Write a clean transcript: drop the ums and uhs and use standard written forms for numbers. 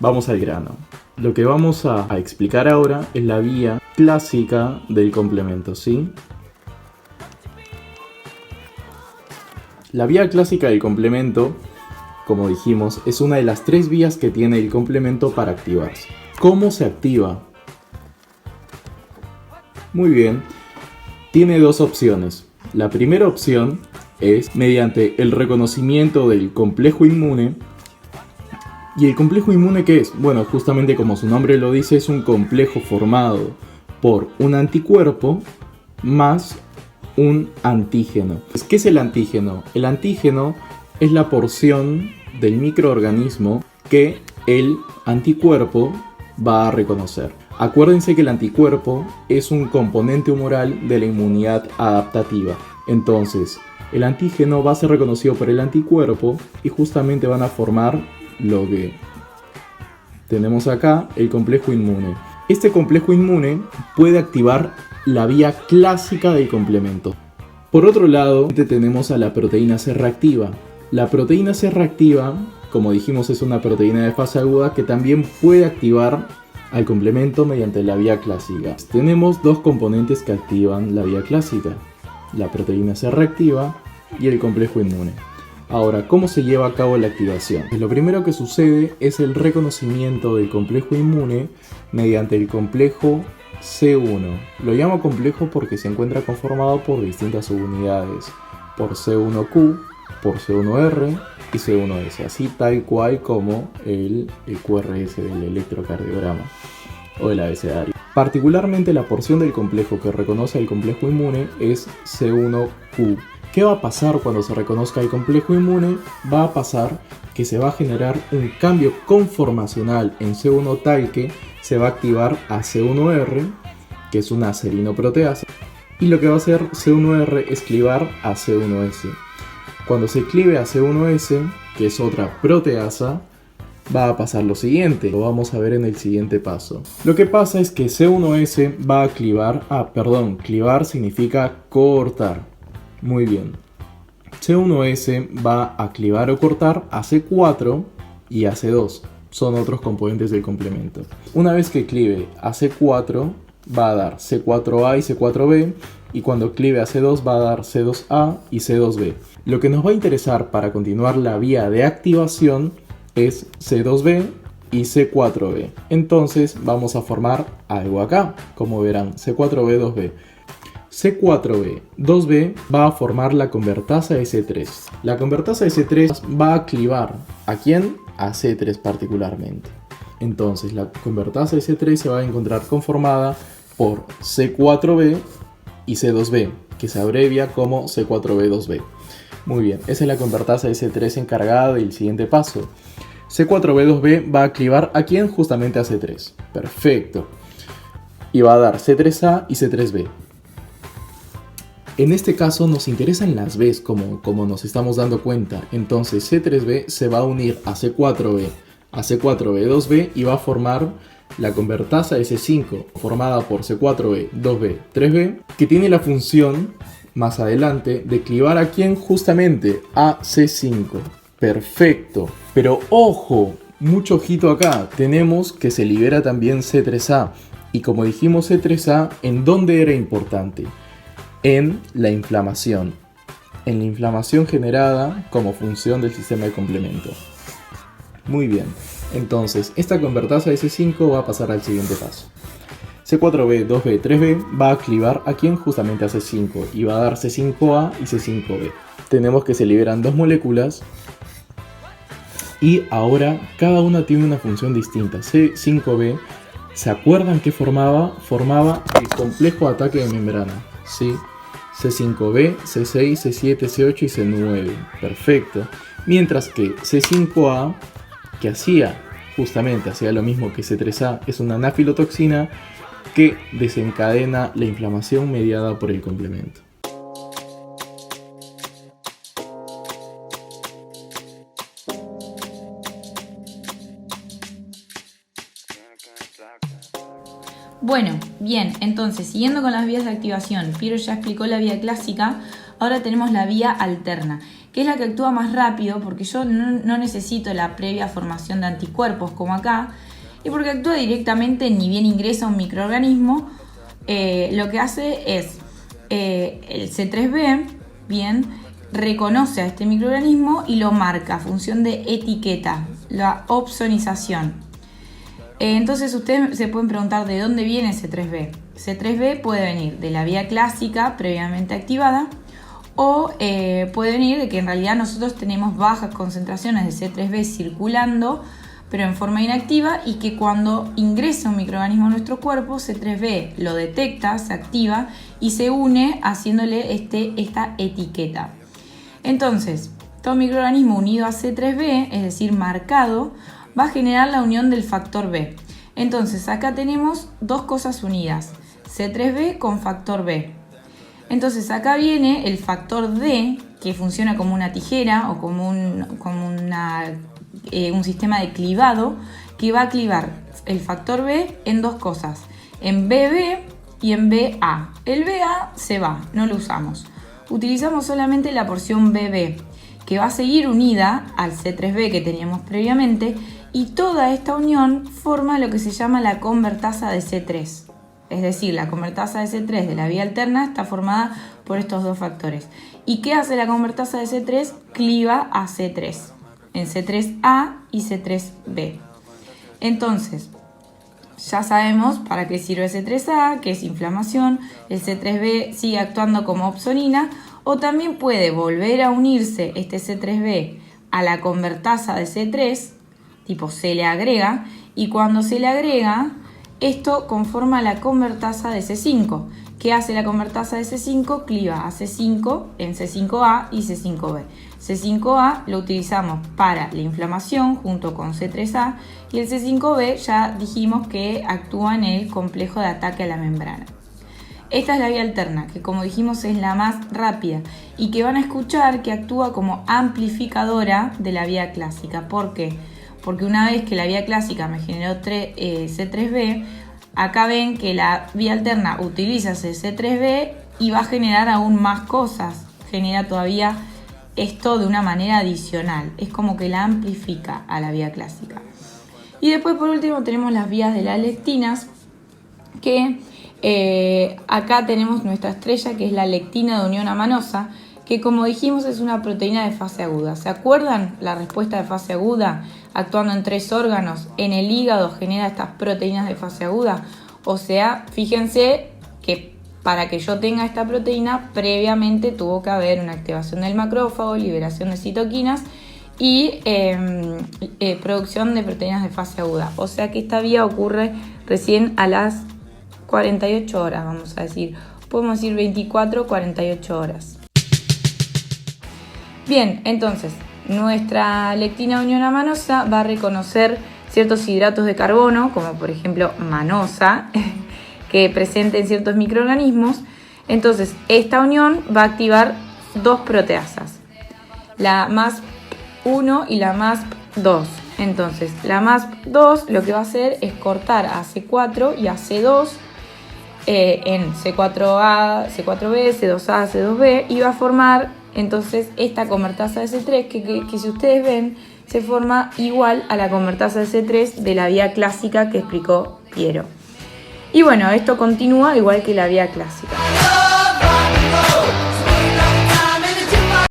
Vamos al grano. Lo que vamos a explicar ahora es la vía clásica del complemento, ¿sí? La vía clásica del complemento, como dijimos, es una de las tres vías que tiene el complemento para activarse. ¿Cómo se activa? Muy bien, tiene dos opciones. La primera opción es mediante el reconocimiento del complejo inmune. ¿Y el complejo inmune qué es? Bueno, justamente como su nombre lo dice, es un complejo formado por un anticuerpo más un antígeno. ¿Qué es el antígeno? El antígeno es la porción del microorganismo que el anticuerpo va a reconocer. Acuérdense que el anticuerpo es un componente humoral de la inmunidad adaptativa. Entonces, el antígeno va a ser reconocido por el anticuerpo y justamente van a formar lo que tenemos acá, el complejo inmune. Este complejo inmune puede activar la vía clásica del complemento. Por otro lado, tenemos a la proteína C reactiva. La proteína C reactiva, como dijimos, es una proteína de fase aguda que también puede activar al complemento mediante la vía clásica. Tenemos dos componentes que activan la vía clásica, la proteína C reactiva y el complejo inmune. Ahora, ¿cómo se lleva a cabo la activación? Lo primero que sucede es el reconocimiento del complejo inmune mediante el complejo C1. Lo llamo complejo porque se encuentra conformado por distintas subunidades, por C1Q, por C1R y C1S, así tal cual como el QRS del electrocardiograma o el abecedario. Particularmente la porción del complejo que reconoce el complejo inmune es C1Q. ¿Qué va a pasar cuando se reconozca el complejo inmune? Va a pasar que se va a generar un cambio conformacional en C1 tal que se va a activar a C1R, que es una serinoproteasa, y lo que va a hacer C1R es clivar a C1S. Cuando se clive a C1S, que es otra proteasa, va a pasar lo siguiente, lo vamos a ver en el siguiente paso. Lo que pasa es que C1S va a clivar, clivar significa cortar. Muy bien. C1S va a clivar o cortar a C4 y a C2. Son otros componentes del complemento. Una vez que clive a C4, va a dar C4A y C4B. Y cuando clive a C2 va a dar C2A y C2B. Lo que nos va a interesar para continuar la vía de activación es C2B y C4B. Entonces vamos a formar algo acá. Como verán, C4B, 2B. C4B, 2B va a formar la convertasa S3. La convertasa S3 va a clivar ¿a quién? A C3 particularmente. Entonces la convertasa S3 se va a encontrar conformada por C4B y C2B, que se abrevia como C4B2B. Muy bien, esa es la convertasa S3 encargada del siguiente paso. C4B2B va a clivar ¿a quién? Justamente a C3. Perfecto. Y va a dar C3A y C3B. En este caso nos interesan las Bs como nos estamos dando cuenta. Entonces C3B se va a unir a C4B, a C4B2B y va a formar la convertasa S5 formada por C4B, 2B, 3B, que tiene la función más adelante de clivar ¿a quién? Justamente a C5. Perfecto. Pero ojo, mucho ojito acá. Tenemos que se libera también C3A. Y como dijimos C3A, ¿en dónde era importante? En la inflamación. En la inflamación generada como función del sistema de complemento. Muy bien. Entonces, esta convertasa S5 va a pasar al siguiente paso. C4B, 2B, 3B va a clivar ¿a quién? Justamente a C5 y va a dar C5A y C5B. Tenemos que se liberan dos moléculas y ahora cada una tiene una función distinta. C5B, ¿se acuerdan qué formaba? Formaba el complejo de ataque de membrana, ¿sí? C5B, C6, C7, C8 y C9. Perfecto. Mientras que C5A, que hacía lo mismo que C3A, es una anafilotoxina que desencadena la inflamación mediada por el complemento. Bueno, bien, entonces, siguiendo con las vías de activación, Piero ya explicó la vía clásica, ahora tenemos la vía alterna. que es la que actúa más rápido porque yo no necesito la previa formación de anticuerpos como acá, y porque actúa directamente, ni bien ingresa a un microorganismo, lo que hace es el C3b, bien, reconoce a este microorganismo y lo marca a función de etiqueta, la opsonización. Entonces ustedes se pueden preguntar de dónde viene C3b. C3b puede venir de la vía clásica previamente activada, o puede venir de que en realidad nosotros tenemos bajas concentraciones de C3b circulando, pero en forma inactiva, y que cuando ingresa un microorganismo a nuestro cuerpo, C3b lo detecta, se activa y se une haciéndole esta etiqueta. Entonces, todo microorganismo unido a C3b, es decir, marcado, va a generar la unión del factor B. Entonces, acá tenemos dos cosas unidas, C3b con factor B. Entonces, acá viene el factor D, que funciona como una tijera o como un sistema de clivado, que va a clivar el factor B en dos cosas, en BB y en BA. El BA se va, no lo usamos. Utilizamos solamente la porción BB, que va a seguir unida al C3b que teníamos previamente, y toda esta unión forma lo que se llama la convertasa de C3. Es decir, la convertasa de C3 de la vía alterna está formada por estos dos factores. ¿Y qué hace la convertasa de C3? Cliva a C3, en C3A y C3b. Entonces, ya sabemos para qué sirve C3A, que es inflamación. El C3b sigue actuando como opsonina, o también puede volver a unirse este C3b a la convertasa de C3, tipo se le agrega, y cuando se le agrega, esto conforma la convertasa de C5. ¿Qué hace la convertasa de C5? Cliva a C5 en C5A y C5b. C5A lo utilizamos para la inflamación junto con C3A, y el C5b ya dijimos que actúa en el complejo de ataque a la membrana. Esta es la vía alterna, que como dijimos es la más rápida y que van a escuchar que actúa como amplificadora de la vía clásica. ¿Por qué? Porque una vez que la vía clásica me generó C3b, acá ven que la vía alterna utiliza ese C3b y va a generar aún más cosas. Genera todavía esto de una manera adicional. Es como que la amplifica a la vía clásica. Y después, por último, tenemos las vías de las lectinas, que acá tenemos nuestra estrella, que es la lectina de unión amanosa, que como dijimos es una proteína de fase aguda. ¿Se acuerdan la respuesta de fase aguda? Actuando en 3 órganos, en el hígado genera estas proteínas de fase aguda. O sea, fíjense que para que yo tenga esta proteína, previamente tuvo que haber una activación del macrófago, liberación de citoquinas y producción de proteínas de fase aguda. O sea que esta vía ocurre recién a las 48 horas, vamos a decir. Podemos decir 24, 48 horas. Bien, entonces, nuestra lectina de unión amanosa va a reconocer ciertos hidratos de carbono, como por ejemplo manosa, que presenten ciertos microorganismos. Entonces, esta unión va a activar dos proteasas, la MASP1 y la MASP2. Entonces, la MASP2 lo que va a hacer es cortar a C4 y a C2 en C4A, C4B, C2A, C2B, y va a formar entonces esta convertasa de C3 que si ustedes ven se forma igual a la convertasa de C3 de la vía clásica que explicó Piero. Y bueno, esto continúa igual que la vía clásica.